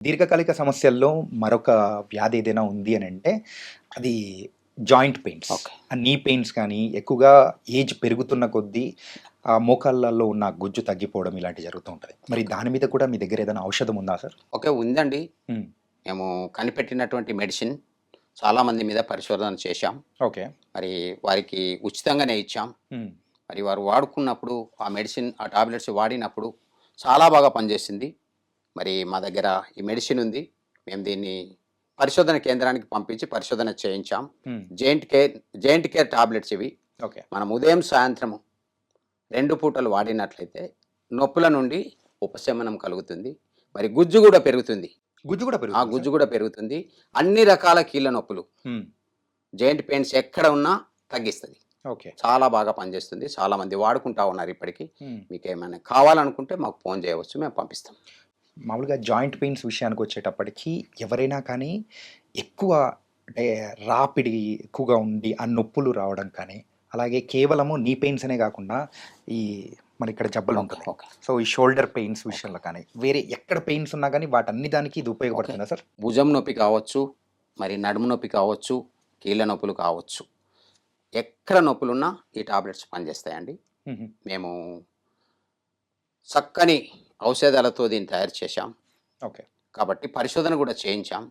దీర్ఘకాలిక సమస్యల్లో మరొక వ్యాధి ఏదైనా ఉంది అనంటే, అది జాయింట్ పెయిన్స్. ఓకే. నీ పెయిన్స్ కానీ, ఎక్కువగా ఏజ్ పెరుగుతున్న కొద్దీ మోకాళ్ళలో ఉన్న గుజ్జు తగ్గిపోవడం ఇలాంటివి జరుగుతూ ఉంటది. మరి దాని మీద కూడా మీ దగ్గర ఏదైనా ఔషధం ఉందా సార్? ఓకే. ఉందండి. హ్మ్. మేము కనిపెట్టినటువంటి మెడిసిన్ చాలామంది మీద పరిశోధన చేశాం. ఓకే. మరి వారికి ఉచితంగానే ఇచ్చాం. హ్మ్. మరి వారు వాడుకున్నప్పుడు ఆ మెడిసిన్, ఆ టాబ్లెట్స్ వాడినప్పుడు చాలా బాగా పనిచేసింది. మరి మా దగ్గర ఈ మెడిసిన్ ఉంది. మేము దీన్ని పరిశోధన కేంద్రానికి పంపించి పరిశోధన చేయించాం. హ్మ్. జెయింట్ కేర్ టాబ్లెట్స్ ఇవి. ఓకే. మనం ఉదయం, సాయంత్రము 2 పూటలు వాడినట్లయితే నొప్పుల నుండి ఉపశమనం కలుగుతుంది. మరి గుజ్జు గూడా పెరుగుతుంది. గుజ్జు కూడా ఆ పెరుగుతుందా సార్? గుజ్జు గూడా పెరుగుతుంది. అన్ని రకాల కీళ్ళ నొప్పులు, హ్మ్. జాయింట్ పెయిన్స్ ఎక్కడ ఉన్నా తగ్గిస్తది. ఓకే. చాలా బాగా పనిచేస్తుంది. చాలామంది వాడుకుంటా ఉన్నారు ఇప్పటికి. హ్మ్. మీకేమైనా కావాలనుకుంటే మాకు ఫోన్ చేయవచ్చు. మేము పంపిస్తాం. మామూలుగా జాయింట్ పెయిన్స్ విషయానికొచ్చేటప్పటికి ఎవరైనా కానీ ఎక్కువ అంటే రాపిడి ఎక్కువగా ఉండి ఆ నొప్పులు రావడం కానీ, అలాగే కేవలము నీ పెయిన్స్ అనే కాకుండా ఈ మనకిక్కడ ఓకే. జబ్బలుంటున్నాయి. ఓకే. సో, ఈ షోల్డర్ పెయిన్స్ ఓకే. విషయంలో కానీ, వేరే ఎక్కడ పెయిన్స్ ఉన్నా గానీ వాటన్ని దానికి ఇది ఓకే. ఉపయోగపడుతుందా సార్? భుజం నొప్పి కావచ్చు, మరి నడుము నొప్పి కావచ్చు, కీళ్ళ నొప్పులు కావచ్చు. ఎక్కడ నొప్పులున్నా ఈ టాబ్లెట్స్ పనిచేస్తాయండి. హుహు. మేము చక్కని ఔషధాలతో దీన్ని తయారు చేశాం. ఓకే. కాబట్టి పరిశోధన కూడా చేయించాం.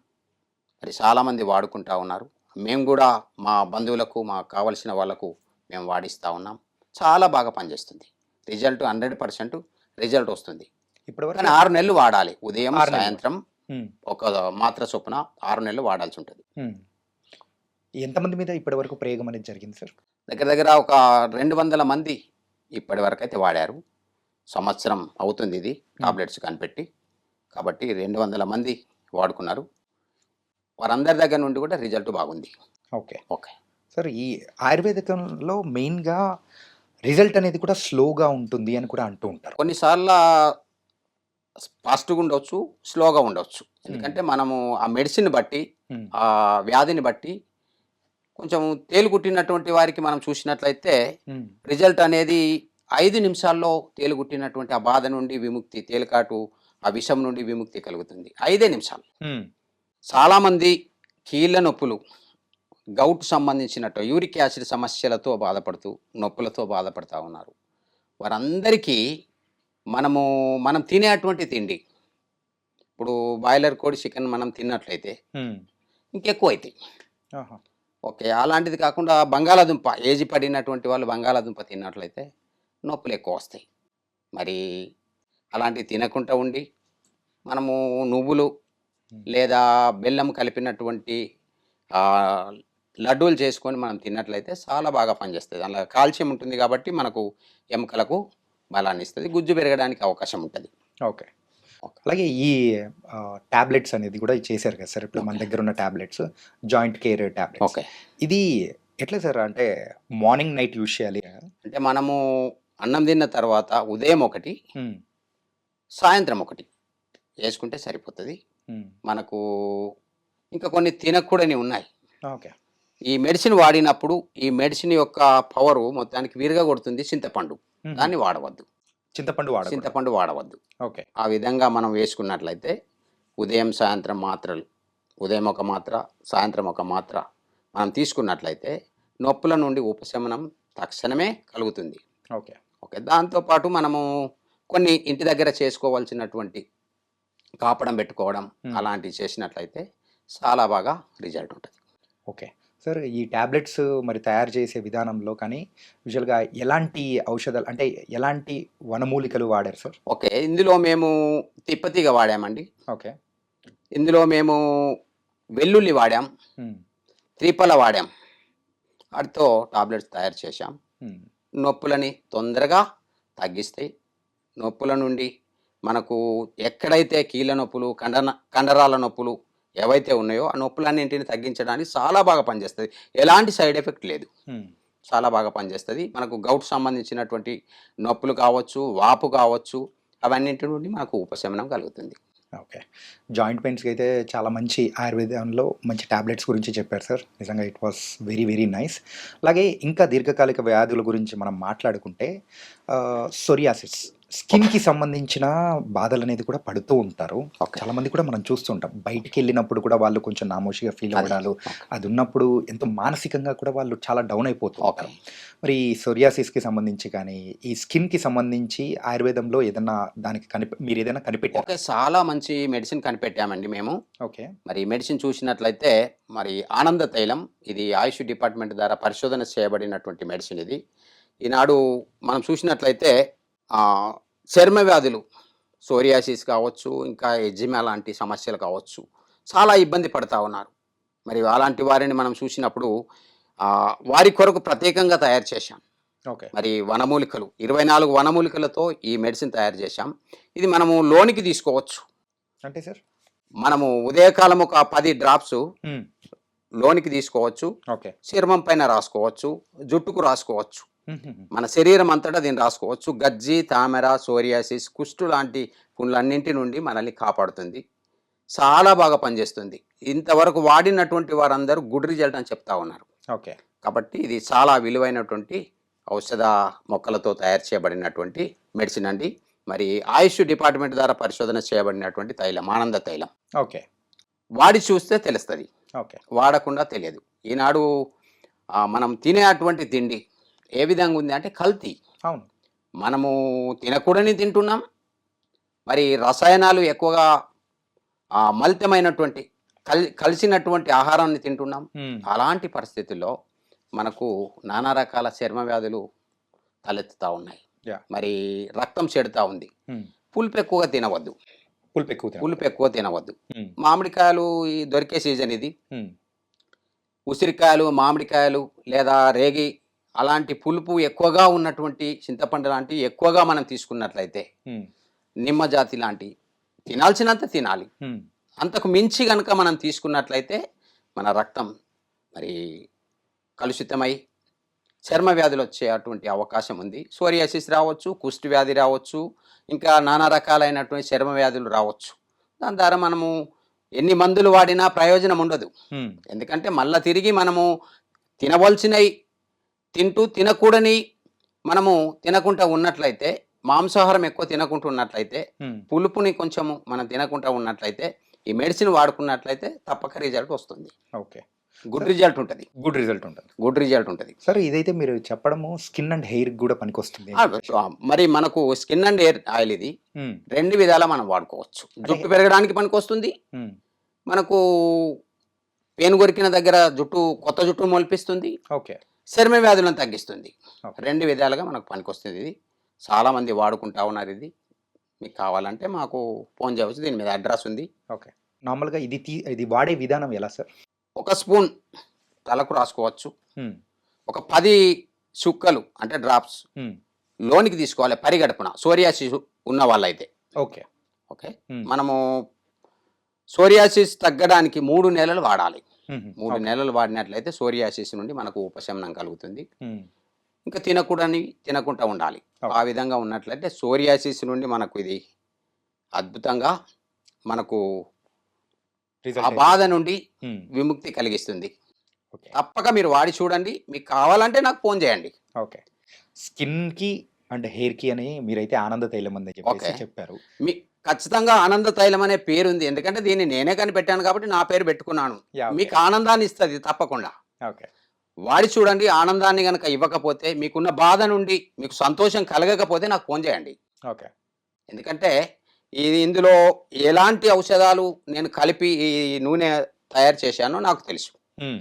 మరి చాలామంది వాడుకుంటా ఉన్నారు. మేము గూడా మా బంధువులకు, మాకు కావాల్సిన వాళ్ళకు మేము వాడిస్తా ఉన్నాం. చాలా బాగా పనిచేస్తుంది. రిజల్ట్ 100% రిజల్ట్ వస్తుంది. ఇప్పటివరకు కానీ 6 నెలలు వాడాలి. ఉదయం, 6 నెలలు. సాయంత్రం హ్మ్. ఒక మాత్ర చొప్పున 6 నెలలు వాడాల్సి ఉంటుంది. హ్మ్. ఎంతమంది మీద ఇప్పటివరకు ప్రయోగం అనేది జరిగింది సార్? దగ్గర దగ్గర ఒక 200 మంది ఇప్పటివరకైతే వాడారు. సంవత్సరం అవుతుంది ఇది హ్మ్. టాబ్లెట్స్ కనిపెట్టి. కాబట్టి 200 మంది వాడుకున్నారు. వారందరి దగ్గర నుండి కూడా రిజల్ట్ బాగుంది. ఓకే. ఓకే. సార్ ఈ ఆయుర్వేదికంలో మెయిన్‌గా రిజల్ట్ అనేది కూడా స్లోగా ఉంటుంది అని కూడా అంటూ ఉంటారు. కొన్నిసార్ల ఫాస్ట్‌గా ఉండొచ్చు, స్లోగా ఉండొచ్చు. హ్మ్. ఎందుకంటే మనము ఆ మెడిసిన్ బట్టి, హ్మ్. ఆ వ్యాధిని బట్టి కొంచెం తేలుకుట్టినటువంటి వారికి మనం చూసినట్లయితే హ్మ్. రిజల్ట్ అనేది 5 నిమిషాల్లో తేలుకుట్టినటువంటి ఆ బాధ నుండి విముక్తి, తేలికాటు ఆ విషం నుండి విముక్తి కలుగుతుంది. 5 నిమిషాలు. హ్మ్. చాలామంది కీళ్ళ నొప్పులు, గౌట్ సంబంధించినట్టు యూరిక్ యాసిడ్ సమస్యలతో బాధపడుతూ, నొప్పులతో బాధపడతా ఉన్నారు. వారందరికీ మనం తినేటువంటి తిండి, ఇప్పుడు బాయిలర్ కోడి, చికెన్ మనం తిన్నట్లయితే హ్మ్. ఇంకెక్కువైతాయి. ఆహా! ఓకే. అలాంటిది కాకుండా బంగాళాదుంప ఏజ్ పడినటువంటి వాళ్ళు బంగాళాదుంప తిన్నట్లయితే నొప్పులెక్కువొస్తాయి. మరి అలాంటివి తినకుండా ఉండి, మనము నువ్వులు హ్మ్. లేదా బెల్లం కలిపినటువంటి ఆహ్, లడ్డూలు చేసుకొని మనం తిన్నట్లయితే చాలా బాగా పనిచేస్తది. అందులో కాల్షియం ఉంటుంది కాబట్టి మనకు ఎముకలకు బలాన్నిస్తది. గుజ్జు పెరగడానికి అవకాశం ఉంటది. ఓకే. ఓకే. అలాగే ఈ టాబ్లెట్స్ అనేది కూడా చేశారు కదా సార్! ఇప్పుడు మన ఓకే. దగ్గరున్న tablets joint care tablets. Okay. ఇది ఎట్లా సార్? అంటే మార్నింగ్, నైట్ యూజ్ చేయాలి? అంటే మనము అన్నం తిన్న తర్వాత ఉదయం ఒకటి, హ్మ్. సాయంత్రం ఒకటి యేసుకుంటే సరిపోతది. హ్మ్. మనకు ఇంకా కొన్ని తినకూడనివి ఉన్నాయి. ఓకే. ఈ మెడిసిన్ వాడినప్పుడు ఈ మెడిసిన్ యొక్క పవరు మొత్తానికి విరగగొడుతుంది చింతపండు. హుహు. దాన్ని వాడవద్దు. చింతపండు వాడకూడదు. చింతపండు వాడవద్దు. ఓకే. ఆ విధంగా మనం వేసుకున్నట్లయితే ఉదయం, సాయంత్రం మాత్రలు, ఉదయం ఒక మాత్ర, సాయంత్రం ఒక మాత్ర మనం తీసుకున్నట్లయితే నొప్పుల నుండి ఉపశమనం తక్షణమే కలుగుతుంది. ఓకే. ఓకే. దాంతో పాటు మనము కొన్ని ఇంటి దగ్గర చేసుకోవాల్సినటువంటి కాపడం పెట్టుకోవడం హ్మ్. అలాంటివి చేసినట్లయితే చాలా బాగా రిజల్ట్ ఉంటది. ఓకే. సార్ ఈ టాబ్లెట్స్ మరి తయారు చేసే విధానంలో కానీ యూజువల్‌గా ఎలాంటి ఔషధాలు అంటే ఎలాంటి వనమూలికలు వాడారు సార్? ఓకే. ఇందులో మేము తిప్పతీగ వాడామండి. ఓకే. ఇందులో మేము వెల్లుల్లి వాడాం, హ్మ్. త్రిఫల వాడాం. వాటితో టాబ్లెట్స్ తయారు చేశాం. హ్మ్. నొప్పులని తొందరగా తగ్గిస్తాయి. నొప్పుల నుండి మనకు ఎక్కడైతే కీళ్ళ నొప్పులు, కండరాల నొప్పులు ఏవైతే ఉన్నాయో ఆ నొప్పులన్నింటిని తగ్గించడానికి చాలా బాగా పనిచేస్తది. ఎలాంటి సైడ్ ఎఫెక్ట్ లేదు. హ్మ్. చాలా బాగా పనిచేస్తది. మనకు గౌట్ సంబంధించినటువంటి నొప్పులు కావచ్చు, వాపు కావచ్చు, అవన్నింటి నుండి మనకు ఉపశమనం కలుగుతుంది. ఓకే. జాయింట్ పెయిన్స్‌కైతే చాలా మంచి ఆయుర్వేదంలో మంచి టాబ్లెట్స్ గురించి చెప్పారు సార్. నిజంగా it was very, very nice. అలాగే ఇంకా దీర్ఘకాలిక వ్యాధుల గురించి మనం మాట్లాడుకుంటే సోరియాసిస్ స్కిన్‌కి సంబంధించిన బాధలనేది కూడా పడుతూ ఉంటారు. ఓకే. చాలామంది కూడా మనం చూస్తూ ఉంటాం. బయటికెళ్ళినప్పుడు కూడా వాళ్ళు కొంచెం నామోషీగా ఫీల్ అది. అవ్వడాలు, ఓకే. అదున్నప్పుడు ఎంతో మానసికంగా కూడా వాళ్ళు చాలా డౌన్ అయిపోతూ ఓకే. ఉంటారు. మరి సోరియాసిస్‌కి సంబంధించి కానీ, ఈ స్కిన్‌కి సంబంధించి ఆయుర్వేదంలో ఏదన్నా దానికి మీరేదైనా కనిపెట్టారా? ఓకే. చాలా మంచి మెడిసిన్ కనిపెట్టామండి మేము. ఓకే. మరి మెడిసిన్ చూసినట్లయితే మరి ఆనంద తైలం ఇది ఆయుష్ డిపార్ట్మెంట్ ద్వారా పరిశోధన చేయబడినటువంటి మెడిసిన్ ఇది. ఈనాడు మనం చూసినట్లయితే చర్మ వ్యాధులు సోరియాసిస్ కావచ్చు, ఇంకా ఎగ్జిమా లాంటి సమస్యలు కావచ్చు, చాలా ఇబ్బంది పడతా ఉన్నారు. మరి అలాంటి వారిని మనం చూసినప్పుడు వారి కొరకు ప్రత్యేకంగా తయారు చేశాం. ఓకే. మరి వనమూలికలు 24 వనమూలికలతో ఈ మెడిసిన్ తయారు చేశాం. ఇది మనము లోనికి తీసుకోవచ్చు. అంటే సార్? మనము ఉదయకాలం ఒక 10 డ్రాప్సు హ్మ్. లోనికి తీసుకోవచ్చు. ఓకే. చర్మం పైన రాసుకోవచ్చు. జుట్టుకు రాసుకోవచ్చు. హుహుహు. మన శరీరం అంతటా దీన్ని రాసుకోవచ్చు. గజ్జి, తామర, సోరియాసిస్, కుష్టు లాంటి పుండ్లన్నింటి నుండి మనల్ని కాపాడుతుంది. చాలా బాగా పనిచేస్తుంది. ఇంతవరకు వాడినటువంటి వారందరూ గుడ్ రిజల్ట్ అని చెప్తా ఉన్నారు. ఓకే. కాబట్టి ఇది చాలా విలువైనటువంటి ఔషధ మొక్కలతో తయారు చేయబడినటువంటి మెడిసిన్ అండి. మరి ఆయుష్ డిపార్ట్మెంట్ ద్వారా పరిశోధన చేయబడినటువంటి తైలం ఆనంద తైలం. ఓకే. వాడి చూస్తే తెలుస్తుంది, ఓకే. వాడకుండా తెలియదు. ఈనాడు మనం తినే అటువంటి తిండి ఏ విధంగా ఉంది అంటే కల్తీ. అవును. మనము తినకూడని తింటున్నాం. మరి రసాయనాలు ఎక్కువగా మలితమైనటువంటి కలిసినటువంటి ఆహారాన్ని తింటున్నాం. హ్మ్. అలాంటి పరిస్థితుల్లో మనకు నానా రకాల చర్మ వ్యాధులు తలెత్తుతా ఉన్నాయి. యాహ్! మరి రక్తం చెడుతా ఉంది. హ్మ్. పులుపు ఎక్కువగా తినవద్దు. పులుపెక్కువ తినాలి. పులుపు ఎక్కువ తినవద్దు. హ్మ్. మామిడికాయలు ఈ దొరికే సీజన్ ఇది. హ్మ్. ఉసిరికాయలు, మామిడికాయలు లేదా రేగి అలాంటి పులుపు ఎక్కువగా ఉన్నటువంటి చింతపండు లాంటివి ఎక్కువగా మనం తీసుకున్నట్లయితే, హ్మ్. నిమ్మ జాతి లాంటి తినాల్సినంత తినాలి. హ్మ్. అంతకు మించి గనుక మనం తీసుకున్నట్లయితే మన రక్తం మరి కలుషితమై చర్మ వ్యాధులు వచ్చే అటువంటి అవకాశం ఉంది. సోరియాసిస్ రావచ్చు, కుష్టు వ్యాధి రావచ్చు, ఇంకా నానా రకాలైనటువంటి చర్మ వ్యాధులు రావచ్చు. దాని ద్వారా మనము ఎన్ని మందులు వాడినా ప్రయోజనం ఉండదు. హ్మ్. ఎందుకంటే మళ్ళా తిరిగి మనము తినవలసినవి తింటూ తినకూడని మనము తినకుండా ఉన్నట్లయితే, మాంసాహారం ఎక్కువ తినకుండా ఉన్నట్లయితే, హ్మ్. పులుపుని కొంచెము మనం తినకుండా ఉన్నట్లయితే, ఈ మెడిసిన్ వాడుకున్నట్లయితే తప్పక రిజల్ట్ వస్తుంది. ఓకే. గుడ్ సార్ రిజల్ట్ ఉంటది. గుడ్ రిజల్ట్ ఉంటది. గుడ్ రిజల్ట్ ఉంటది. సార్ ఇదైతే మీరు చెప్పడము స్కిన్ అండ్ హెయిర్‌కి గూడా పనికొస్తుంది ఆ! అని చెప్పేసి. మరి మనకు స్కిన్ అండ్ హెయిర్ ఆయిల్ ఇది. హ్మ్. 2 విధాలా మనం వాడుకోవచ్చు. అంటే జుట్టు పెరగడానికి పనికొస్తుంది. హ్మ్. మనకు పేను కొరికిన దగ్గర కొత్త జుట్టు మొలిపిస్తుంది. ఓకే. చర్మ వ్యాధులను తగ్గిస్తుంది. ఓకే. 2 విధాలుగా మనకు పనికొస్తుంది ఇది. చాలామంది వాడుకుంటా ఉన్నారు ఇది. మీకు కావాలంటే మాకు ఫోన్ చేయవచ్చు. దీని మీద అడ్రెస్ ఉంది. ఓకే. నార్మల్‌గా ఇది వాడే విధానం ఎలా సార్? ఒక స్పూన్ తలకు రాసుకోవచ్చు. హ్మ్. ఒక 10 చుక్కలు అంటే డ్రాప్స్ హ్మ్. లోనికి తీసుకోవాలి పరిగడుపున సోరియాసిస్ ఉన్న వాళ్ళైతే. ఓకే. ఓకే. హ్మ్. మనము సోరియాసిస్ తగ్గడానికి 3 నెలలు వాడాలి. హుహు. 3 ఓకే. నెలలు వాడినట్లయితే సోరియాసిస్ నుండి మనకు ఉపశమనం కలుగుతుంది. హ్మ్. ఇంకా తినకుండా ఉండాలి. ఓకే. ఆ విధంగా ఉన్నట్లయితే సోరియాసిస్ నుండి మనకు ఇది అద్భుతంగా మనకు ఆ రిజల్ట్ అయితే బాధ నుండి హ్మ్. విముక్తి కలిగిస్తుంది. ఓకే. తప్పక మీరు వాడి చూడండి. మీకు కావాలంటే నాకు ఫోన్ చేయండి. ఓకే. స్కిన్‌కి అండ్ హెయిర్‌కి అని మీరైతే ఆనంద తైలం అని ఓకే. చెప్పేసి చెప్పారు. మీ ఖచ్చితంగా ఆనంద తైలం అనే పేరుంది. ఎందుకంటే దీన్ని నేనే కనిపెట్టాను కాబట్టి నా పేరు పెట్టుకున్నాను. యాహ్! ఓకే. మీకు ఆనందాన్ని ఇస్తది తప్పకుండా. ఓకే. వాడి చూడండి. ఆనందాన్ని గనక ఇవ్వకపోతే, మీకున్న బాధ నుండి మీకు సంతోషం కలగకపోతే నాకు ఫోన్ చేయండి. ఓకే. ఎందుకంటే ఇందులో ఎలాంటి ఔషధాలు నేను కలిపి ఈ నూనె తయారు చేశానో నాకు తెలుసు. హ్మ్.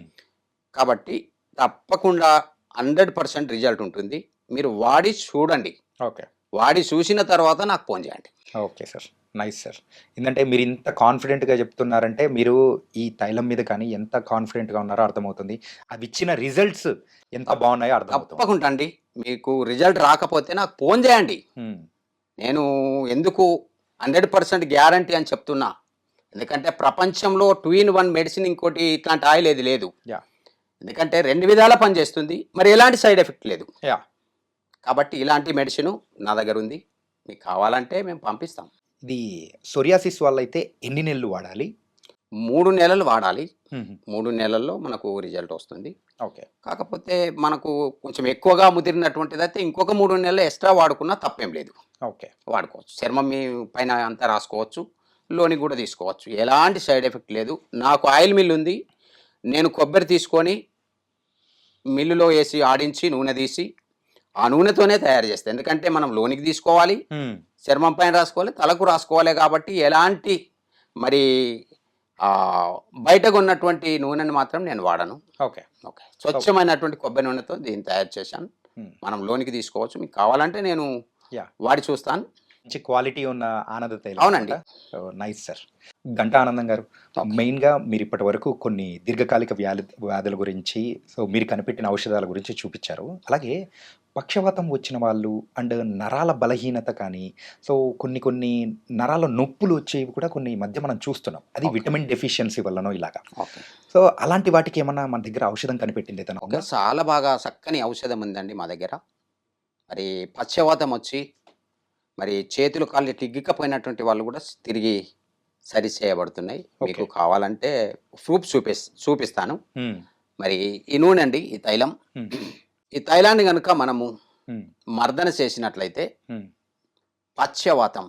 కాబట్టి తప్పకుండా 100% రిజల్ట్ ఉంటుంది. మీరు వాడి చూడండి. ఓకే. వాడి చూసిన తర్వాత నాకు ఫోన్ చేయండి. Okay sir. Nice sir. ఏందంటే మీరింత కాన్ఫిడెంట్‌గా చెప్తున్నారంటే, మీరు ఈ తైలం మీద కానీ ఎంత కాన్ఫిడెంట్‌గా ఉన్నారో అర్థమవుతుంది. అవిచ్చిన రిజల్ట్స్ ఎంత బావున్నాయో అర్థమవుతుంది. తప్పకుండా అండి. మీకు రిజల్ట్ రాకపోతే నాకు ఫోన్ చేయండి. హ్మ్. నేను ఎందుకు 100% గ్యారంటీ అని చెప్తున్నా. ఎందుకంటే ప్రపంచంలో 2 ఇన్ 1 మెడిసిన్ ఇంకోటి ఇట్లాంటి ఆయిల్ ఏది లేదు. యాహ్! ఎందుకంటే 2 విధాలా పనిచేస్తుంది. మరి ఎలాంటి సైడ్ ఎఫెక్ట్ లేదు. యాహ్! కాబట్టి ఇలాంటి మెడిసిను నా దగ్గరుంది. మీకు కావాలంటే మేము పంపిస్తాం. ఇది సోరియాసిస్ వాళ్ళైతే ఎన్ని నెలలు వాడాలి? 3 నెలలు వాడాలి. హుహు. 3 నెలల్లో మనకు రిజల్ట్ వస్తుంది. ఓకే. కాకపోతే మనకు కొంచెం ఎక్కువగా ముదిరినటువంటిదైతే ఇంకొక 3 నెలలు ఎక్స్‌ట్రా వాడుకున్నా తప్పేం లేదు. ఓకే. వాడుకోవచ్చు. చర్మం మీ పైన అంతా రాసుకోవచ్చు. లోనికి గూడా తీసుకోవచ్చు. ఎలాంటి సైడ్ ఎఫెక్ట్ లేదు. నాకు ఆయిల్ మిల్ ఉంది. నేను కొబ్బరి తీసుకొని మిల్లులో ఏసి ఆడించి నూనె తీసి, ఆ నూనెతోనే తయారు చేస్తా. ఎందుకంటే మనం లోనికి తీసుకోవాలి, హ్మ్. చర్మం పైన రాసుకోవాలి, తలకు రాసుకోవాలి కాబట్టి ఎలాంటి మరి బయటగున్నటువంటి నూనెను మాత్రం నేను వాడను. ఓకే. ఓకే. స్వచ్ఛమైనటువంటి కొబ్బరి నూనెతో దీన్ని తయారు చేశాను. హ్మ్. మనం లోనికి తీసుకోవచ్చు. మీకు కావాలంటే నేను యాహ్! వాడి చూస్తాను. మంచి క్వాలిటీ ఉన్న ఆనంద తైలం అవునండి. అన్నమాట. Nice sir. గంటా ఆనందం గారు, ఓకే. మెయిన్‌గా మీరిప్పటి వరకు కొన్ని దీర్ఘకాలిక వ్యాధుల గురించి, సో, మీరు కనిపెట్టిన ఔషధాల గురించి చూపిచ్చారు. అలాగే పక్షవాతం వచ్చిన వాళ్ళు అండ్ నరాల బలహీనత కానీ, సో, కొన్ని కొన్ని నరాల నొప్పులు వచ్చేవి కూడా కొన్ని ఈ మధ్య మనం చూస్తున్నాం. అది ఓకే. విటమిన్ డెఫిషియన్సీ వల్లనో ఇలాగా. ఓకే. సో, అలాంటి వాటికి ఏమన్నా మన దగ్గర ఔషధం కనిపెట్టింది ఏదైనా ఓకే. ఉందా? చాలా బాగా చక్కని ఔషధం ఉందండి మా దగ్గర. మరి పక్షవాతం వచ్చి, మరి చేతులు, కాళ్ళు ఇగ్గికపోయినటువంటి వాళ్ళు కూడా తిరిగి సరి చేయబడుతున్నాయి. మీకు ఓకే. కావాలంటే ప్రూఫ్ చూపిస్తాను. హ్మ్. మరి ఈ నూనె అండి, ఈ తైలం. హ్మ్. ఈ తైలాన్ని గనుక మనము హ్మ్. మర్దన చేసినట్లయితే హ్మ్. పక్షవాతం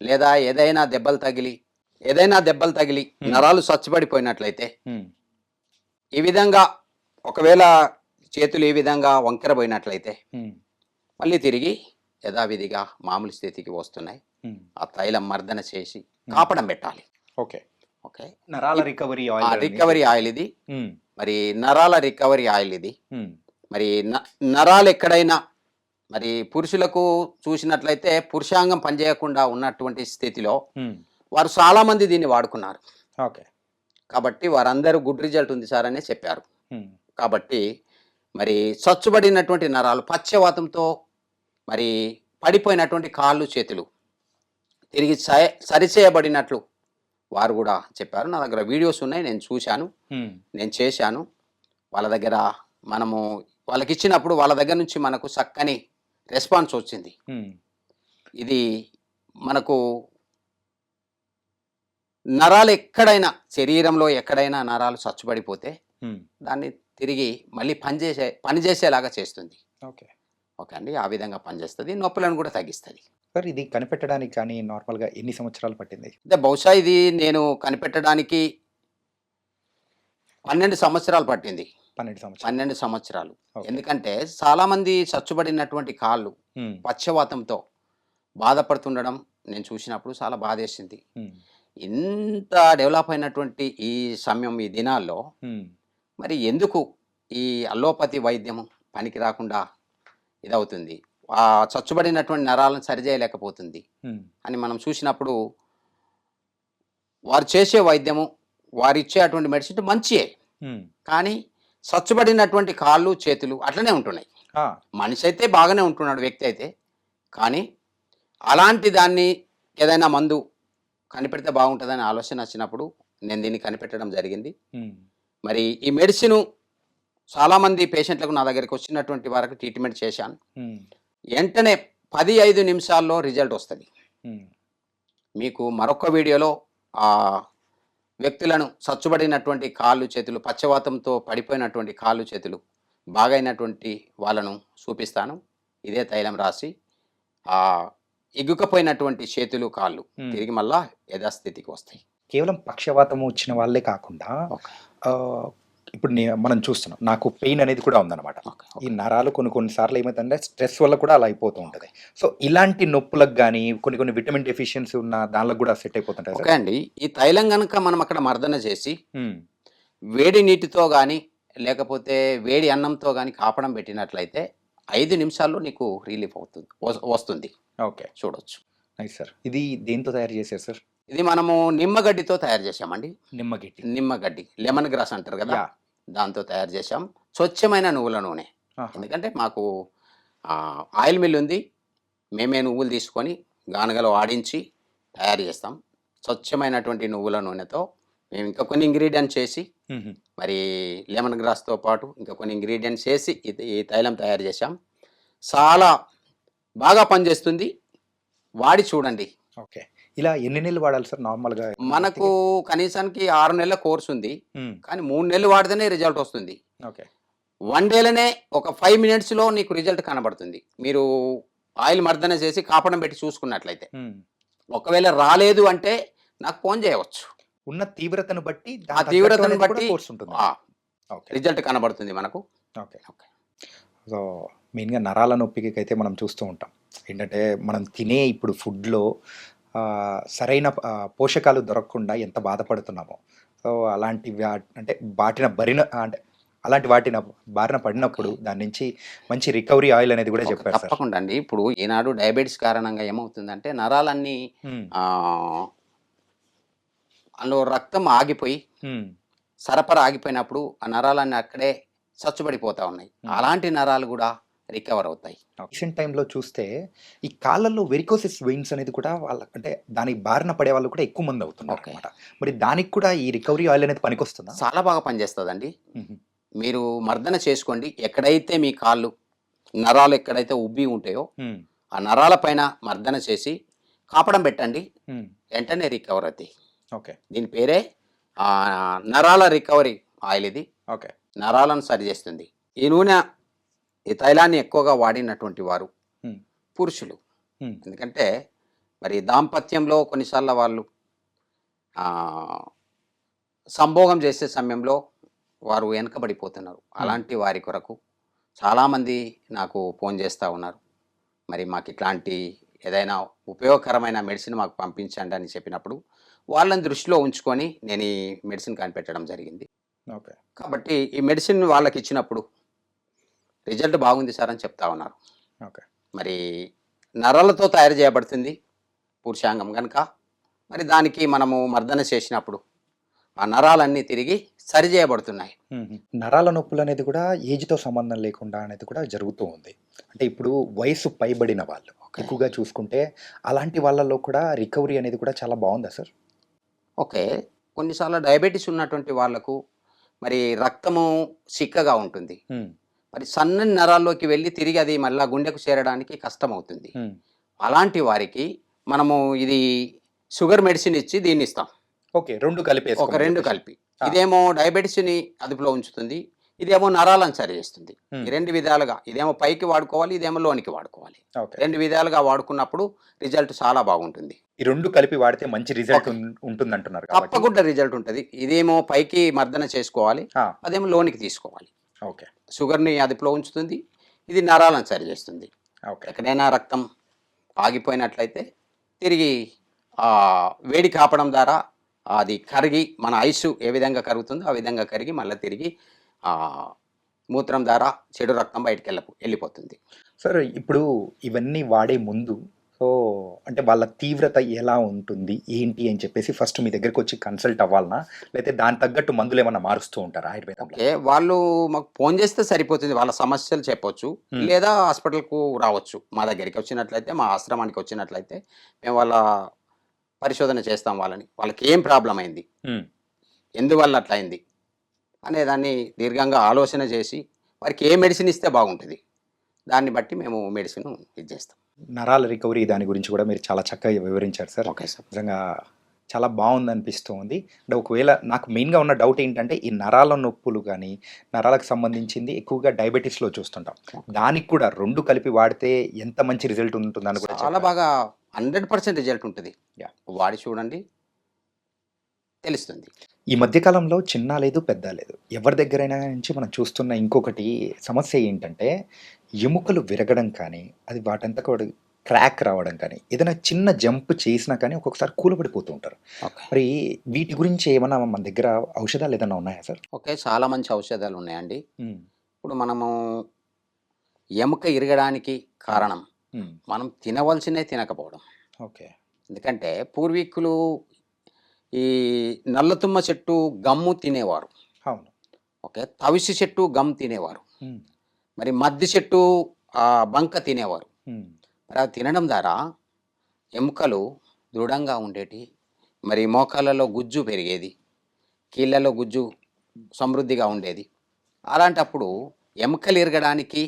లేదా ఏదైనా దెబ్బలు తగిలి హ్మ్. నరాలు సచ్చుబడిపోయినట్లయితే హ్మ్. ఈ విధంగా ఒకవేళ చేతులు ఈ విధంగా వంకరబోయినట్లయితే హ్మ్. మళ్ళీ తిరిగి యథావిధిగా మామూలు స్థితికి వస్తున్నాయి. హ్మ్. ఆ తైలం మర్దన చేసి హ్మ్. కాపడం పెట్టాలి. ఓకే. ఓకే. నరాల రికవరీ ఆ ఆయిల్ రికవరీ అనేసి. ఆయిల్ ఇది. హ్మ్. మరి నరాల రికవరీ ఆయిల్ ఇది. హ్మ్. మరి నరాలు ఎక్కడైనా మరి పురుషులకు చూసినట్లయితే పురుషాంగం పనిచేయకుండా ఉన్నటువంటి స్థితిలో హ్మ్. వారు చాలామంది దీన్ని వాడుకున్నారు. ఓకే. కాబట్టి వారందరూ గుడ్ రిజల్ట్ ఉంది సార్ అనే చెప్పారు. హ్మ్. కాబట్టి మరి చచ్చుబడినటువంటి నరాలు పక్షవాతంతో మరి పడిపోయినటువంటి కాళ్ళు, చేతులు తిరిగి సరిచేయబడినట్లు వారు గూడా చెప్పారు. నా దగ్గర వీడియోస్ ఉన్నాయి. నేను చూశాను. హ్మ్. నేను చేశాను. వాళ్ళ దగ్గర మనము వాళ్ళకిచ్చినప్పుడు వాళ్ళ దగ్గర నుంచి మనకు చక్కని రెస్పాన్స్ వచ్చింది. హ్మ్. ఇది మనకు నరాలు ఎక్కడైనా శరీరంలో ఎక్కడైనా నరాలు చచ్చుబడిపోతే హ్మ్. దాన్ని తిరిగి మళ్ళీ పనిచేసేలాగా చేస్తుంది. ఓకే. ఓకే అండి. ఆ విధంగా పనిచేస్తది. నొప్పులను కూడా తగ్గిస్తది. సార్, ఇది కనిపెట్టడానికి కానీ నార్మల్‌గా ఎన్ని సంవత్సరాలు పట్టింది? అంటే బహుశా ఇది నేను కనిపెట్టడానికి 12 సంవత్సరాలు పట్టింది. 12 సంవత్సరాలు. 12 సంవత్సరాలు. ఓకే. ఎందుకంటే చాలామంది చచ్చుబడినటువంటి కాళ్ళు హ్మ్. పక్షవాతంతో బాధపడుతుండడం నేను చూసినప్పుడు చాలా బాధేసింది. హ్మ్. ఇంత డెవలప్ అయినటువంటి ఈ సమయం, ఈ దినాల్లో హ్మ్. మరి ఎందుకు ఈ అల్లోపతి వైద్యము పనికి రాకుండా ఇదవుతుంది? ఆ చచ్చుబడినటువంటి నరాలను సరిచేయలేకపోతుంది హ్మ్. అని మనం చూసినప్పుడు వారు చేసే వైద్యము, వారిచ్చే అటువంటి మెడిసిన్ మంచియే. హ్మ్. కానీ చచ్చుబడినటువంటి కాళ్ళు, చేతులు అట్లనే ఉంటున్నాయి. ఆ! మనిషి అయితే బాగానే ఉంటున్నాడు, వ్యక్తి అయితే. కానీ అలాంటి దాన్ని ఏదైనా మందు కనిపెడితే బాగుంటుందని ఆలోచన వచ్చినప్పుడు నేను దీన్ని కనిపెట్టడం జరిగింది. హ్మ్. మరి ఈ మెడిసిను చాలామంది పేషెంట్లకు నా దగ్గరికి వచ్చినటువంటి వారికి ట్రీట్మెంట్ చేశాను. హ్మ్. వెంటనే 15 నిమిషాల్లో రిజల్ట్ వస్తది. హ్మ్. మీకు మరొక వీడియోలో ఆ వ్యక్తులను చచ్చుబడినటువంటి కాళ్ళు, చేతులు పక్షవాతంతో పడిపోయినటువంటి కాళ్ళు, చేతులు బాగైనటువంటి వాళ్ళను చూపిస్తాను. ఇదే తైలం రాసి ఇగ్గుకపోయినటువంటి చేతులు, కాళ్ళు హ్మ్. తిరిగి మళ్ళా యథాస్థితికి వస్తాయి. కేవలం పక్షవాతము వచ్చిన వాళ్ళే కాకుండా ఓకే. ఆహ్, ఇప్పుడు మనం చూస్తున్నాం. నాకు పెయిన్ అనేది కూడా ఉందన్నమాట. ఓకే. ఈ ఓకే. నరాలు కొన్ని కొన్ని సార్లు ఏమైతుందంటే స్ట్రెస్ వల్ల కూడా అలా అయిపోతూ ఉంటది. సో, ఇలాంటి నొప్పులకు గాని, కొన్ని కొన్ని విటమిన్ డెఫిషియన్సీ ఉన్న దానిలకు గూడా సెట్ అయిపోతుంటాయా ఓకే సార్? అండి. ఈ తైలం గనక మనం అక్కడ మర్దన చేసి హ్మ్. వేడి నీటితో గాని, లేకపోతే వేడి అన్నంతో గాని కాపడం పెట్టినట్లయితే 5 నిమిషాల్లో నీకు రిలీఫ్ అవుతుంది. వస్తుంది. ఓకే. చూడొచ్చు. Nice sir. ఇది దేనితో తయారు చేశారు సార్? ఇది మనము నిమ్మగడ్డితో తయారు చేశామండి. నిమ్మగిట్టి. నిమ్మగడ్డి. లెమన్ గ్రాస్ అంటారు గదా! యాహ్! దాంతో తయారు చేశాం. స్వచ్ఛమైన నువ్వుల నూనె. ఆహా! ఎందుకంటే మాకు ఆయిల్ మిల్ ఉంది. మేమే నువ్వులు తీసుకొని గానుగలో ఆడించి తయారు చేస్తాం. స్వచ్ఛమైనటువంటి నువ్వుల నూనెతో మేము ఇంకా కొన్ని ఇంగ్రీడియెంట్స్ చేసి హుహు. మరి లెమన్ గ్రాస్‌తో పాటు ఇంకా కొన్ని ఇంగ్రీడియెంట్స్ చేసి ఈ తైలం తయారు చేశాం. చాలా బాగా పనిచేస్తుంది. వాడి చూడండి. ఓకే. ఇలా ఎన్ని నెలలు వాడాలి సార్ నార్మల్‌గా మనకు వ్యక్తికి? కనీసానికి 6 నెలల కోర్స్ ఉంది. హ్మ్. కానీ 3 నెలలు వాడితేనే రిజల్ట్ వస్తుంది. ఓకే. 1 డేలోనే ఒక 5 మినిట్స్‌లో నీకు రిజల్ట్ కనబడుతుంది. మీరు ఆయిల్ మర్దన చేసి కాపడం పెట్టి చూసుకున్నట్లయితే. హ్మ్. ఒకవేళ రాలేదు అంటే నాకు ఫోన్ చేయవచ్చు. ఉన్న తీవ్రతను బట్టి ఆ దాని తగ్గట్టు తీవ్రతను అనేది కూడా బట్టి కోర్స్ ఉంటుంది. ఆ! ఓకే. రిజల్ట్ కనబడుతుంది మనకు. ఓకే. ఓకే. సో, మెయిన్‌గా నరాల నొప్పికైతే మనం చూస్తూ ఉంటాం. ఏంటంటే, మనం తినే ఇప్పుడు ఫుడ్‌లో సరైన పోషకాలు దొరకకుండా ఎంత బాధపడుతున్నామో. సో, అలాంటి అంటే బాటిన బరిన అంటే అలాంటి వాటిన బారిన ఓకే. పడినప్పుడు దాని నుంచి మంచి రికవరీ ఆయిల్ అనేది కూడా ఓకే. చెప్పారు సార్. తప్పకుండా అండి. ఇప్పుడు ఈనాడు డయాబెటిస్ కారణంగా ఏమవుతుందంటే నరాలన్నీ హ్మ్. ఆహ్, అందులో రక్తం ఆగిపోయి హ్మ్. సరఫరా ఆగిపోయినప్పుడు ఆ నరాలన్నీ అక్కడే చచ్చుబడిపోతా ఉన్నాయి. హ్మ్. అలాంటి నరాలు గూడా రికవర్ అవుతాయి. రీసెంట్ టైమ్‌లో చూస్తే ఈ కాళ్ళల్లో వెరికోసిస్ వెయిన్స్ అనేది కూడా అంటే దానికి బారిన పడేవాళ్ళు కూడా ఎక్కువ మంది ఓకే. అవుతున్నారనమాట. మరి దానికి కూడా ఈ రికవరీ ఆయిల్ అనేది పనికొస్తుందా? చాలా బాగా పనిచేస్తదండి. హుహు. మీరు మర్దన చేసుకోండి. ఎక్కడైతే మీ కాళ్ళు నరాలు ఎక్కడైతే ఉబ్బి ఉంటాయో హ్మ్. ఆ నరాల పైన మర్దన చేసి కాపడం పెట్టండి. హ్మ్. వెంటనే రికవర్ అవుతాయి. ఓకే. దీని పేరే నరాల రికవరీ ఆయిల్ ఇది. ఓకే. నరాలను సరిచేస్తుంది. ఈ నూనె ఈ తైలాన్ని ఎక్కువగా వాడినటువంటి వారు హ్మ్. పురుషులు. హ్మ్. ఎందుకంటే మరి దాంపత్యంలో కొన్నిసార్లు వాళ్ళు ఆహ్, సంభోగం చేసే సమయంలో వారు వెనకబడిపోతున్నారు. హ్మ్. అలాంటి వారి కొరకు చాలామంది నాకు ఫోన్ చేస్తా ఉన్నారు. మరి మాకిట్లాంటి ఏదైనా ఉపయోగకరమైన మెడిసిన్ మాకు పంపించండి అని చెప్పినప్పుడు, వాళ్ళని దృష్టిలో ఉంచుకొని నేను ఈ మెడిసిన్ కనిపెట్టడం జరిగింది. ఓకే. కాబట్టి ఈ మెడిసిన్ వాళ్ళకిచ్చినప్పుడు రిజల్ట్ బాగుంది సార్ అని చెప్తా ఉన్నారు. ఓకే. మరి నరాలతో తయారు చేయబడుతుంది పురుషాంగం గనుక, మరి దానికి మనము మర్దన చేసినప్పుడు ఆ నరాలన్నీ తిరిగి సరిచేయబడుతున్నాయి. హుహు. నరాల నొప్పులనేది కూడా ఏజ్‌తో సంబంధం లేకుండా అనేది కూడా జరుగుతూ ఉంది. అంటే ఇప్పుడు వయస్సు పైబడిన వాళ్ళు ఓకే. ఎక్కువగా చూసుకుంటే అలాంటి వాళ్ళలో కూడా రికవరీ అనేది కూడా చాలా బావుందా సార్? ఓకే. కొన్నిసార్లు డయాబెటిస్ ఉన్నటువంటి వాళ్ళకు మరి రక్తము చిక్కగా ఉంటుంది. హ్మ్. మరి సన్నని నరాల్లోకి వెళ్లి తిరిగి అది మళ్ళా గుండెకు చేరడానికి కష్టమవుతుంది. హ్మ్. అలాంటి వారికి మనము ఇది షుగర్ మెడిసిన్ ఇచ్చి దీన్నిస్తాం. ఓకే. 2 ఒక కలిపేసుకోమని 2 జెప్పేసి. కలిపి. ఆ! ఇదేమో డయాబెటిస్‌ని అదుపులో ఉంచుతుంది. ఇదేమో నరాలను సరిచేస్తుంది. ఈ హ్మ్. 2 విధాలుగా ఇదేమో పైకి వాడుకోవాలి. ఇదేమో లోనికి వాడుకోవాలి. ఓకే. 2 విధాలుగా వాడుకున్నప్పుడు రిజల్ట్ చాలా బాగుంటుంది. ఈ 2 కలిపి వాడితే మంచి రిజల్ట్ ఓకే. ఉంటుందంటున్నారు కాబట్టి తప్పకుండా రిజల్ట్ ఉంటది. ఇదేమో పైకి మర్దన చేసుకోవాలి. ఆ! అదేమో లోనికి తీసుకోవాలి. ఓకే. షుగర్‌ని అదుపులో ఉంచుతుంది. ఇది నరాలను సరిచేస్తుంది. ఓకే. ఎక్కడైనా రక్తం ఆగిపోయినట్లయితే తిరిగి వేడి కాపడం ద్వారా అది కరిగి మన ఐసు ఏ విధంగా కరుగుతుందో ఆ విధంగా కరిగి మళ్ళా తిరిగి ఆహ్, మూత్రం ద్వారా చెడు రక్తం ఎళ్ళిపోతుంది. సార్ ఇప్పుడు ఇవన్నీ వాడే ముందు సో, అంటే వాళ్ళ తీవ్రత ఎలా ఉంటుంది? ఏంటి అని చెప్పేసి ఫస్ట్ మీ దగ్గరకొచ్చి కన్సల్ట్ అవ్వాలనా? లేతే దానికి తగ్గట్టు మందులేమన్నా మారుస్తూ ఉంటారా ఆయుర్వేదంలో? ఓకే. వాళ్ళు మాకు ఫోను చేస్తే సరిపోతుంది. వాళ్ళ సమస్యలు చెప్పొచ్చు. హ్మ్. లేదా హాస్పిటల్‌కు రావచ్చు. మా దగ్గరికి వచ్చినట్లయితే, మా ఆశ్రమానికి వచ్చినట్లయితే మేము వాళ్ళ పరిశోధన చేస్తాం వాళ్ళని. వాళ్ళకి ఏం ప్రాబ్లమ్ అయింది? హ్మ్. ఎందువల్ల అట్లా అయింది? అనేదాన్ని దీర్ఘంగా ఆలోచన చేసి, వారికి ఏ మెడిసిన్ ఇస్తే బాగుంటది? దాన్ని బట్టి మేము మెడిసిను ఇది చేస్తాం. నరాల రికవరీ దాని గురించి కూడా మీరు చాలా చక్కగా వివరించారు సార్. Okay sir. నిజంగా చాలా బావుందనిపిస్తూ ఉంది. అంటే ఒకవేళ నాకు మెయిన్‌గా ఉన్న డౌట్ ఏంటంటే, ఈ నరాల నొప్పులు గానీ, నరాలకు సంబంధించింది ఎక్కువగా డయాబెటిస్‌లో చూస్తుంటాం. ఓకే. దానికి కూడా 2 కలిపి వాడితే ఎంత మంచి రిజల్ట్ ఉంటుందని కూడా చాలా చెప్పారు. బాగా 100% రిజల్ట్ ఉంటది. యాహ్! వాడి చూడండి తెలుస్తుంది. ఈ మధ్య కాలంలో చిన్న లేదు, పెద్ద లేదు. ఎవరి దగ్గరైనా నుంచి మనం చూస్తున్న ఇంకొకటి సమస్య ఏంటంటే, ఎముకలు విరగడం కానీ, అది వాటంతట ఒకటి క్రాక్ రావడం కానీ, ఏదైనా చిన్న జంప్ చేసినా కానీ ఒక్కొక్కసారి కూలబడిపోతూ ఉంటారు. ఓకే. మరి వీటి గురించి ఏమన్నా మన దగ్గర ఔషధాలు ఏదన్నా ఉన్నాయా సార్? ఓకే. చాలా మంచి ఔషధాలున్నాయండి. హ్మ్. ఇప్పుడు మనము ఎముక ఇరగడానికి హ్మ్. కారణం హ్మ్. మనం తినవలసినవి తినకపోవడం. ఓకే. ఎందుకంటే పూర్వీకులు ఈ నల్లతుమ్మ చెట్టు గమ్ము తినేవారు. అవును. ఓకే. తవిసి చెట్టు గమ్ తినేవారు. హ్మ్. మరి మద్ది చెట్టు బంక తినేవారు. హ్మ్. మరి అవి తినడం ద్వారా ఎముకలు దృఢంగా ఉండేటియి. మరి మోకాళ్ళలో గుజ్జు పెరిగేది. కీళ్ళలో గుజ్జు సమృద్ధిగా ఉండేది. అలాంటప్పుడు ఎముకలు ఇరగడానికి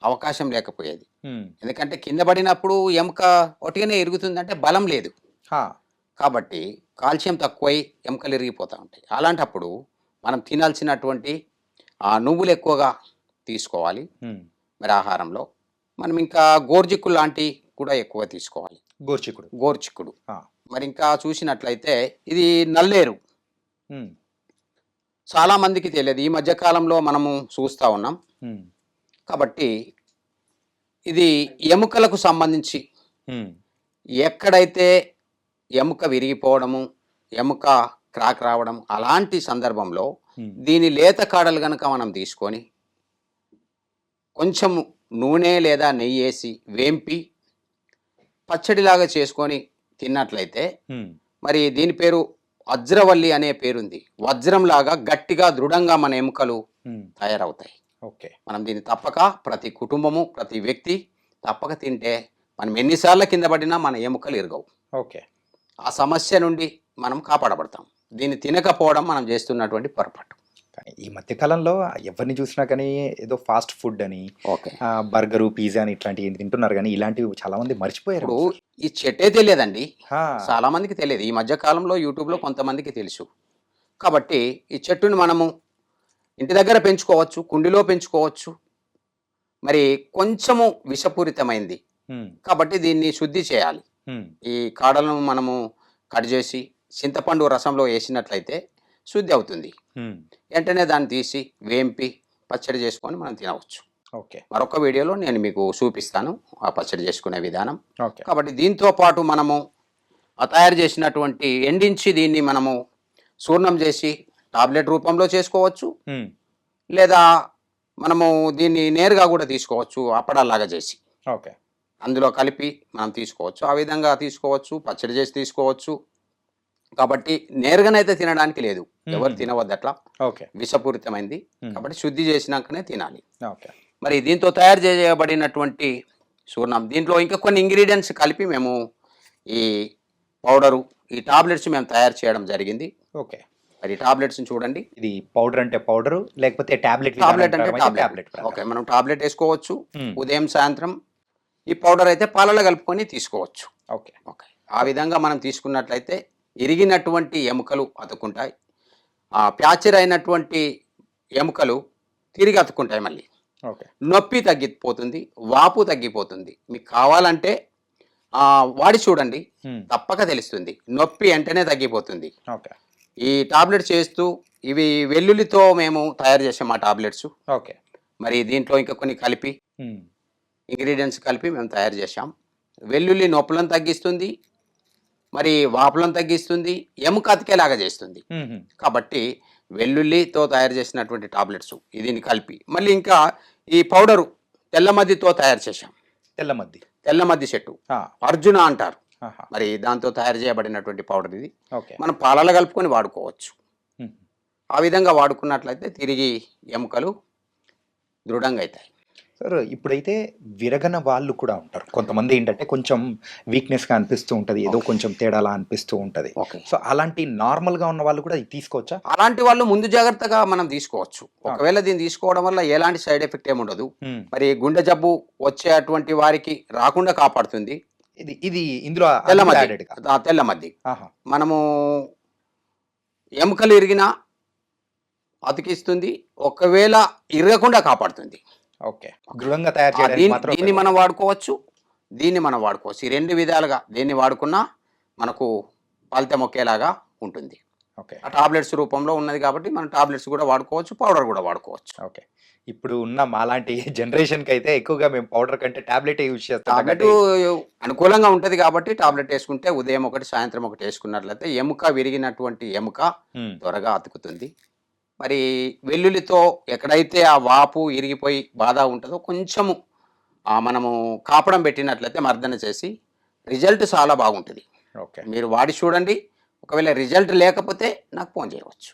అవకాశం లేకపోయేది. హ్మ్. ఎందుకంటే కింద పడినప్పుడు ఎముక ఒట్టిగానే ఇరుగుతుందంటే బలం లేదు. హా, కాబట్టి కాల్షియం తక్కువై ఎముకలు ఇరిగిపోతూ ఉంటాయి. అలాంటప్పుడు మనం తినాల్సినటువంటి నువ్వులు ఎక్కువగా తీసుకోవాలి. ఉమ్, మరి ఆహారంలో మనం ఇంకా గోర్చిక్కుడు లాంటివి కూడా ఎక్కువ తీసుకోవాలి. గోర్చిక్కుడు. గోర్చిక్కుడు హా, మరి ఇంకా చూసినట్లయితే ఇది నల్లేరు. ఉమ్, చాలా మందికి తెలియదు. ఈ మధ్య కాలంలో మనము చూస్తూ ఉన్నాం. ఉమ్, కాబట్టి ఇది ఎముకలకు సంబంధించి ఉమ్, ఎక్కడైతే ఎముక విరిగిపోవడము, ఎముక క్రాక్ రావడం అలాంటి సందర్భంలో ఉమ్, దీని లేత కాడలు గనక మనం తీసుకొని కొంచెం నూనె లేదా నెయ్యి వేసి వేంపి పచ్చడిలాగా చేసుకొని తిన్నట్లయితే ఉమ్, మరి దీని పేరు వజ్రవల్లి అనే పేరుంది. వజ్రంలాగా గట్టిగా దృఢంగా మన ఎముకలు ఉమ్, తయారవుతాయి. ఓకే. మనం దీన్ని తప్పక ప్రతి కుటుంబము ప్రతి వ్యక్తి తప్పక తింటే మనం ఎన్నిసార్లు కింద పడినా మన ఎముకలు ఇరగవు. ఓకే. ఆ సమస్య నుండి మనం కాపాడబడతాం. దీన్ని తినకపోవడం మనం చేస్తున్నటువంటి పొరపాటు. కానీ ఈ మధ్య కాలంలో ఎవరిని చూసినా కానీ ఏదో ఫాస్ట్ ఫుడ్ అని, ఓకే. బర్గరు, పిజ్జా అని ఇట్లాంటివి తింటున్నారు కానీ ఇలాంటివి చాలా మంది మర్చిపోయారు ఇప్పుడు సార్. ఈ చెట్టే తెలియదండి. హా, చాలా మందికి తెలియదు. ఈ మధ్య కాలంలో యూట్యూబ్లో కొంతమందికి తెలుసు. కాబట్టి ఈ చెట్టుని మనము ఇంటి దగ్గర పెంచుకోవచ్చు, కుండీలో పెంచుకోవచ్చు. మరి కొంచెము విషపూరితమైంది ఉమ్, కాబట్టి దీన్ని శుద్ధి చేయాలి. ఉమ్, ఈ కాడలను మనము కట్ చేసి చింతపండు రసంలో వేసినట్లయితే శుద్ధి అవుతుంది. ఉమ్, వెంటనే దాన్ని తీసి వేంపి పచ్చడి చేసుకొని మనం తినవచ్చు. ఓకే. మరొక వీడియోలో నేను మీకు చూపిస్తాను ఆ పచ్చడి చేసుకునే విధానం. ఓకే. కాబట్టి దీంతో పాటు మనము తయారు చేసినటువంటి ఎండించి దీన్ని మనము చూర్ణం చేసి టాబ్లెట్ రూపంలో చేసుకోవచ్చు. ఉమ్, లేదా మనము దీన్ని నేరుగా కూడా తీసుకోవచ్చు, అప్పడాలాగా చేసి ఓకే. అందులో కలిపి మనం తీసుకోవచ్చు. ఆ విధంగా తీసుకోవచ్చు, పచ్చడి చేసి తీసుకోవచ్చు. కాబట్టి నేరుగానైతే తినడానికి లేదు. ఎవరు తినవద్దు అట్లా, ఓకే. విషపూరితమైంది. కాబట్టి శుద్ధి చేసినాకనే తినాలి. ఓకే. మరి దీంతో తయారు చేయబడినటువంటి చూర్ణం దీంట్లో ఇంకా కొన్ని ఇంగ్రీడియంట్స్ కలిపి మేము ఈ పౌడరు ఈ టాబ్లెట్స్ మేము తయారు చేయడం జరిగింది. ఓకే. మరి టాబ్లెట్స్ని చూడండి. ఇది పౌడర్ అంటే పౌడరు, లేకపోతే టాబ్లెట్ టాబ్లెట్ అంటే టాబ్లెట్. టాబ్లెట్ ఓకే, మనం టాబ్లెట్ వేసుకోవచ్చు. Hmm. ఉదయం సాయంత్రం. ఈ పౌడర్ అయితే పాలలో కలుపుకొని తీసుకోవచ్చు. ఓకే. ఓకే, ఆ విధంగా మనం తీసుకున్నట్లయితే ఇరిగినటువంటి ఎముకలు అతుక్కుంటాయి. ప్యాచర్ అయినటువంటి ఎముకలు తిరిగి అతుక్కుంటాయి. మళ్ళీ ఓకే. నొప్పి తగ్గిపోతుంది, వాపు తగ్గిపోతుంది. మీకు కావాలంటే వాడి చూడండి, Hmm. తప్పక తెలుస్తుంది. నొప్పి వెంటనే తగ్గిపోతుంది. ఓకే. ఈ టాబ్లెట్ చేస్తూ ఇవి వెల్లుల్లితో మేము తయారు చేసాం ఆ టాబ్లెట్స్. ఓకే. మరి దీంట్లో ఇంకా కొన్ని కలిపి Hmm. ఇంగ్రీడియంట్స్ కలిపి మేము తయారు చేసాం. వెల్లుల్లి నొప్పులను తగ్గిస్తుంది, మరి వాపులను తగ్గిస్తుంది, ఎముక అతికేలాగా చేస్తుంది. Mhm. కాబట్టి వెల్లుల్లితో తయారు చేసినటువంటి టాబ్లెట్స్ దీన్ని కలిపి మళ్ళీ ఇంకా ఈ పౌడరు తెల్లమద్దితో తయారు చేశాం. తెల్లమద్ది. తెల్లమద్ది చెట్టు ఆ, అర్జున అంటారు. ఆహా. మరి దాంతో తయారు చేయబడినటువంటి పౌడర్ ఇది. ఓకే. మనం పాలలో కలుపుకొని వాడుకోవచ్చు. Mhm. ఆ విధంగా వాడుకున్నట్లయితే తిరిగి ఎముకలు దృఢంగా అవుతాయి. సార్ ఇప్పుడైతే విరగన వాళ్ళు కూడా ఉంటారు. కొంతమంది ఏంటంటే కొంచెం వీక్నెస్గా అనిపిస్తూ ఉంటుంది, ఏదో కొంచెం తేడాలా అనిపిస్తూ ఉంటుంది. ఓకే, సో అలాంటి నార్మల్గా ఉన్న వాళ్ళు కూడా ఇది తీసుకోవచ్చా? అలాంటి వాళ్ళు ముందు జాగ్రత్తగా మనం తీసుకోవచ్చు. ఒకవేళ దీన్ని తీసుకోవడం వల్ల ఎలాంటి సైడ్ ఎఫెక్ట్ ఏమి ఉండదు. Hmm. మరి గుండె జబ్బు వచ్చేటువంటి వారికి రాకుండా కాపాడుతుంది. ఇది ఇది ఇందులో తెల్లమద్ది. added గా. తెల్లమద్ది ఆహా. మనము ఎముకలు ఇరిగినా అతికిస్తుంది, ఒకవేళ ఇరగకుండా కాపాడుతుంది. ఓకే. దృఢంగా తయారు ఆ, చేయడానికి మాత్రం దీన్ని మనం వాడుకోవచ్చు, దీన్ని మనం వాడుకోవచ్చు. ఈ రెండు విధాలుగా దేన్ని వాడుకున్నా మనకు ఫలితం ఒకేలాగా ఉంటుంది. ఓకే. ఆ టాబ్లెట్స్ రూపంలో ఉన్నది కాబట్టి మనం టాబ్లెట్స్ కూడా వాడుకోవచ్చు, పౌడర్ కూడా వాడుకోవచ్చు. ఓకే. ఇప్పుడు ఉన్న మాలాంటి జనరేషన్కి అయితే ఎక్కువగా మేము పౌడర్ కంటే టాబ్లెట్ యూజ్ చేస్తాం టాబ్లెట్ కాబట్టి అనుకూలంగా ఉంటుంది కాబట్టి టాబ్లెట్ వేసుకుంటే ఉదయం ఒకటి సాయంత్రం ఒకటి వేసుకున్నట్లయితే ఎముక విరిగినటువంటి ఎముక Hmm. త్వరగా అతుకుతుంది. మరి వెల్లుల్లితో ఎక్కడైతే ఆ వాపు ఇరిగిపోయి బాధ ఉంటుందో కొంచెము మనము కాపడం పెట్టినట్లయితే మర్దన చేసి రిజల్ట్ చాలా బాగుంటుంది. ఓకే. మీరు వాడి చూడండి. ఒకవేళ రిజల్ట్ లేకపోతే నాకు ఫోన్ చేయవచ్చు.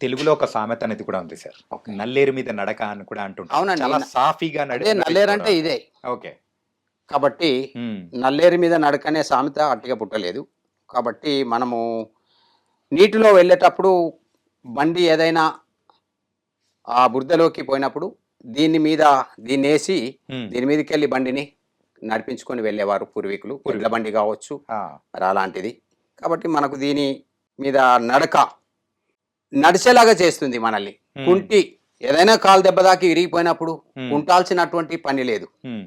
తెలుగులో ఒక సామెత అనేది కూడా ఉంది సార్, ఓకే. నల్లేరు మీద నడక అని కూడా అంటుంటారు. అవునండి. చాలా సాఫీగా అదే నల్లేరంటే ఇదే. ఓకే. కాబట్టి Hmm. నల్లేరు మీద నడకనే సామెత అట్టిగా పుట్టలేదు. కాబట్టి మనము నీటిలో వెళ్ళేటప్పుడు బండి ఏదైనా ఆ బురదలోకి పోయినప్పుడు దీన్ని వేసి Hmm. దీని మీదకి వెళ్ళి బండిని నడిపించుకొని వెళ్ళేవారు పూర్వీకులు, ఎడ్ల బండి కావచ్చు ఆ, మరి అలాంటిది. కాబట్టి మనకు దీని మీద నడిచేలాగా చేస్తుంది మనల్ని. ఉమ్, కుంటి ఏదైనా కాలు దెబ్బ దాకి విరిగిపోయినప్పుడు ఉమ్, కుంటాల్సినటువంటి పని లేదు. ఉమ్,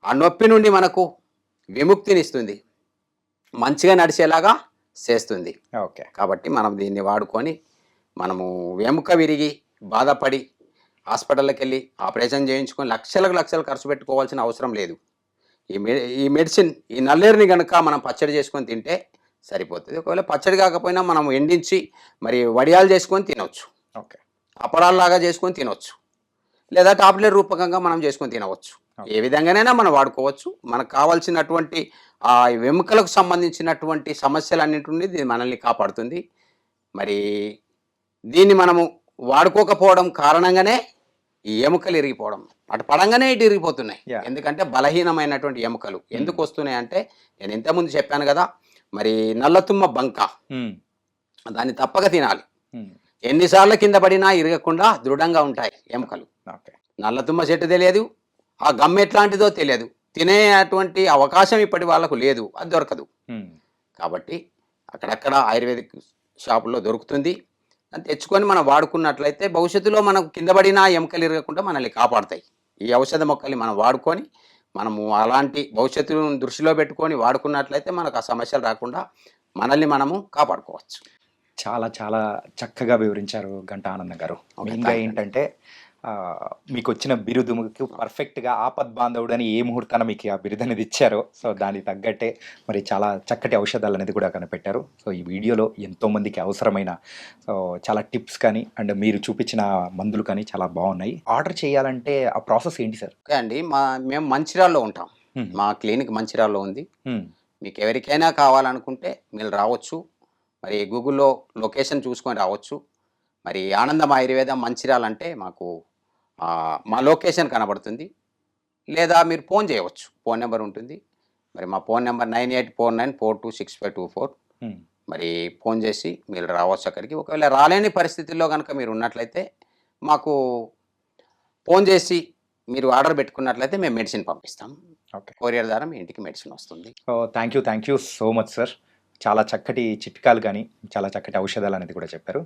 ఆ నొప్పి నుండి మనకు విముక్తినిస్తుంది, మంచిగా నడిచేలాగా చేస్తుంది. ఓకే. కాబట్టి మనం దీన్ని వాడుకొని మనము వెముక విరిగి బాధపడి హాస్పిటల్కి వెళ్ళి ఆపరేషన్ చేయించుకొని లక్షలకు లక్షలు ఖర్చు పెట్టుకోవాల్సిన అవసరం లేదు. ఈ మెడిసిన్ ఈ నల్లేరుని కనుక మనం పచ్చడి చేసుకొని తింటే సరిపోతుంది. ఒకవేళ పచ్చడి కాకపోయినా మనం ఎండించి మరి వడియాలు చేసుకొని తినవచ్చు, ఓకే. అప్పడాల్లాగా చేసుకొని తినవచ్చు, లేదా టాబ్లెట్ రూపకంగా మనం చేసుకొని తినవచ్చు. ఏ విధంగానైనా మనం వాడుకోవచ్చు. మనకు కావాల్సినటువంటి ఆ వెముకలకు సంబంధించినటువంటి సమస్యలన్నింటి నుండి ఇది మనల్ని కాపాడుతుంది. మరి దీన్ని మనము వాడుకోకపోవడం కారణంగానే ఈ ఎముకలు ఇరిగిపోవడం, అటు పడంగానే ఇటు ఇరిగిపోతున్నాయి. Yeah. ఎందుకంటే బలహీనమైనటువంటి ఎముకలు ఎందుకు వస్తున్నాయి అంటే, నేను ఇంతకుముందు చెప్పాను కదా, మరి నల్లతుమ్మ బంక, ఉమ్, దాన్ని తప్పక తినాలి. ఉమ్, ఎన్నిసార్లు కింద పడినా ఇరగకుండా దృఢంగా ఉంటాయి ఎముకలు. ఓకే. నల్లతుమ్మ చెట్టు తెలియదు, ఆ గమ్ ఎట్లాంటిదో తెలియదు, తినేటువంటి అవకాశం ఇప్పటి వాళ్ళకు లేదు, అది దొరకదు. ఉమ్, కాబట్టి అక్కడక్కడ ఆయుర్వేదిక్ షాపుల్లో దొరుకుతుంది. దాన్ని తెచ్చుకొని మనం వాడుకున్నట్లయితే భవిష్యత్తులో మనకు కింద పడినా ఎముకలు ఇరగకుండా మనల్ని కాపాడుతాయి. ఈ ఔషధ మొక్కల్ని మనం వాడుకొని మనము అలాంటి భవిష్యత్తును దృష్టిలో పెట్టుకొని వాడుకున్నట్లయితే మనకు ఆ సమస్యలు రాకుండా మనల్ని మనము కాపాడుకోవచ్చు. చాలా చాలా చక్కగా వివరించారు గంటా ఆనందం గారు. ఓకే, మెయిన్గా థాంక్యూ. ఏంటంటే మీకు వచ్చిన బిరుదుకు పర్ఫెక్ట్గా ఆపద్ బాంధవుడు అని ఏ ముహూర్తాన మీకు ఆ బిరుదు అనేది ఇచ్చారో, సో దానికి తగ్గట్టే మరి చాలా చక్కటి ఔషధాలు అనేది కూడా కనిపెట్టారు. సో ఈ వీడియోలో ఎంతోమందికి అవసరమైన సో చాలా టిప్స్ కానీ అండ్ మీరు చూపించిన మందులు కానీ చాలా బాగున్నాయి. ఆర్డర్ చేయాలంటే ఆ ప్రాసెస్ ఏంటి సార్? ఓకే అండి, మేము మంచిర్యాలలో ఉంటాం. ఉమ్, మా క్లినిక్ మంచిర్యాలలో ఉంది. ఉమ్, మీకు ఎవరికైనా కావాలనుకుంటే మీరు రావచ్చు. మరి గూగుల్లో లొకేషన్ చూసుకొని రావచ్చు. మరి ఆనందం ఆయుర్వేదం మంచిర్యాల అంటే మాకు మా లొకేషన్ కనబడుతుంది. లేదా మీరు ఫోన్ చేయవచ్చు, ఫోన్ నెంబర్ ఉంటుంది. మరి మా ఫోన్ నెంబర్ 9849426524. ఉమ్, మరి ఫోన్ చేసి మీరు రావచ్చు అక్కడికి. ఒకవేళ రాలేని పరిస్థితుల్లో కనుక మీరు ఉన్నట్లయితే మాకు ఫోన్ చేసి మీరు ఆర్డర్ పెట్టుకున్నట్లయితే మేము మెడిసిన్ పంపిస్తాం. ఓకే. కొరియర్ ద్వారా మీ ఇంటికి మెడిసిన్ వస్తుంది. So thank you so much sir. చాలా చక్కటి చిట్కాలు కానీ చాలా చక్కటి ఔషధాలు అనేది కూడా చెప్పారు.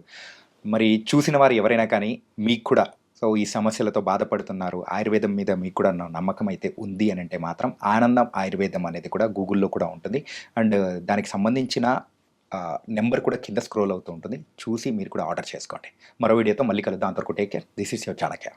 మరి చూసిన వారు ఎవరైనా కానీ మీకు కూడా సో ఈ సమస్యలతో బాధపడుతున్నారు, ఆయుర్వేదం మీద మీకు కూడా నమ్మకం అయితే ఉంది అని అంటే మాత్రం ఆనందం ఆయుర్వేదం అనేది కూడా గూగుల్లో కూడా ఉంటుంది. అండ్ దానికి సంబంధించిన నెంబర్ కూడా కింద స్క్రోల్ అవుతూ ఉంటుంది. చూసి మీరు కూడా ఆర్డర్ చేసుకోండి. మరో వీడియోతో మళ్ళీ కలుద్దాం. అంతవరకు take care. This is your Chanakya.